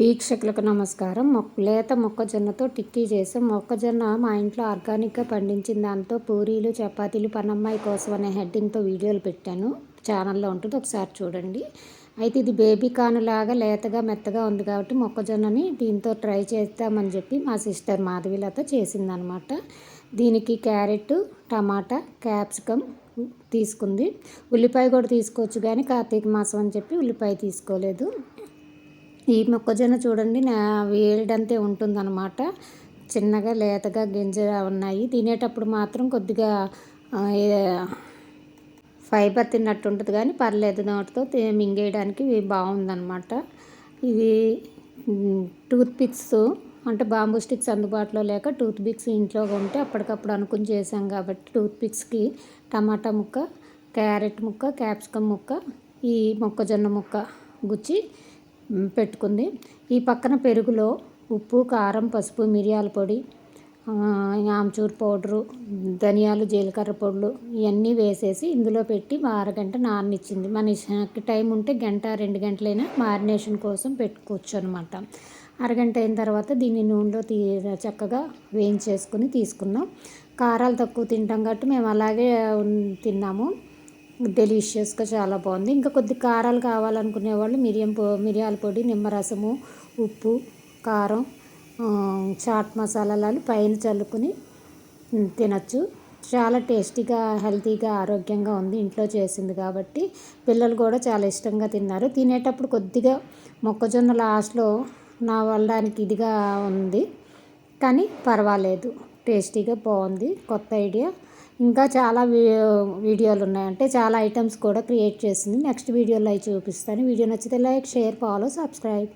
వీక్షకులకు నమస్కారం. లేత మొక్కజొన్నతో టిక్కీ చేసాం. మొక్కజొన్న మా ఇంట్లో ఆర్గానిక్గా పండించిన దాంతో పూరీలు, చపాతీలు పనమ్మాయి కోసం అనే హెడ్డింగ్తో వీడియోలు పెట్టాను. ఛానల్లో ఉంటుంది, ఒకసారి చూడండి. అయితే ఇది బేబీ కార్న్ లాగా లేతగా మెత్తగా ఉంది కాబట్టి మొక్కజొన్నని దీంతో ట్రై చేద్దామని చెప్పి మా సిస్టర్ మాధవిలత చేసిందనమాట. దీనికి క్యారెట్, టమాటా, క్యాప్సికమ్ తీసుకుంది. ఉల్లిపాయ కూడా తీసుకోవచ్చు, కానీ కార్తీక మాసం అని చెప్పి ఉల్లిపాయ తీసుకోలేదు. ఈ మొక్కజొన్న చూడండి, వేడంతే ఉంటుందన్నమాట. చిన్నగా లేతగా గింజ ఉన్నాయి. తినేటప్పుడు మాత్రం కొద్దిగా ఫైబర్ తిన్నట్టు ఉంటుంది, కానీ పర్లేదు, నోటితో మింగేయడానికి బాగుందన్నమాట. ఇది టూత్ పిక్స్ అంటే బాంబూ స్టిక్స్ అందుబాటులో లేక టూత్ పిక్స్ ఇంట్లో ఉంటే అప్పటికప్పుడు అనుకుని చేసాం కాబట్టి టూత్ పిక్స్కి టమాటా ముక్క, క్యారెట్ ముక్క, క్యాప్సికమ్ ముక్క, ఈ మొక్కజొన్న ముక్క గుచ్చి పెట్టుకుంది. ఈ పక్కన పెరుగులో ఉప్పు, కారం, పసుపు, మిరియాల పొడి, ఆమ్చూర్ పౌడరు, ధనియాలు, జీలకర్ర పొడులు ఇవన్నీ వేసేసి ఇందులో పెట్టి అరగంట నాననిచ్చింది. మన టైం ఉంటే గంట 2 గంటలైనా మ్యారినేషన్ కోసం పెట్టుకోవచ్చు అనమాట. అరగంట అయిన తర్వాత దీన్ని నూనెలో చక్కగా వేయించేసుకుని తీసుకున్నాం. కారాలు తక్కువ తింటాం కాబట్టి మేము అలాగే తిన్నాము. డెలిషియస్గా చాలా బాగుంది. ఇంకా కొద్ది కారాలు కావాలనుకునే వాళ్ళు మిరియాల పొడి, నిమ్మరసము, ఉప్పు, కారం, చాట్ మసాలాలు పైన చల్లుకుని తినచ్చు. చాలా టేస్టీగా, హెల్తీగా, ఆరోగ్యంగా ఉంది. ఇంట్లో చేసింది కాబట్టి పిల్లలు కూడా చాలా ఇష్టంగా తిన్నారు. తినేటప్పుడు కొద్దిగా మొక్కజొన్న లాస్ట్లో నవలడానికి ఇదిగా ఉంది, కానీ పర్వాలేదు, టేస్టీగా బాగుంది. కొత్త ఐడియా. ఇంకా చాలా వీడియోలు ఉన్నాయి, అంటే చాలా ఐటమ్స్ కూడా క్రియేట్ చేసింది. నెక్స్ట్ వీడియోలో అవి చూపిస్తాను. వీడియో నచ్చితే లైక్, షేర్, ఫాలో, సబ్స్క్రైబ్.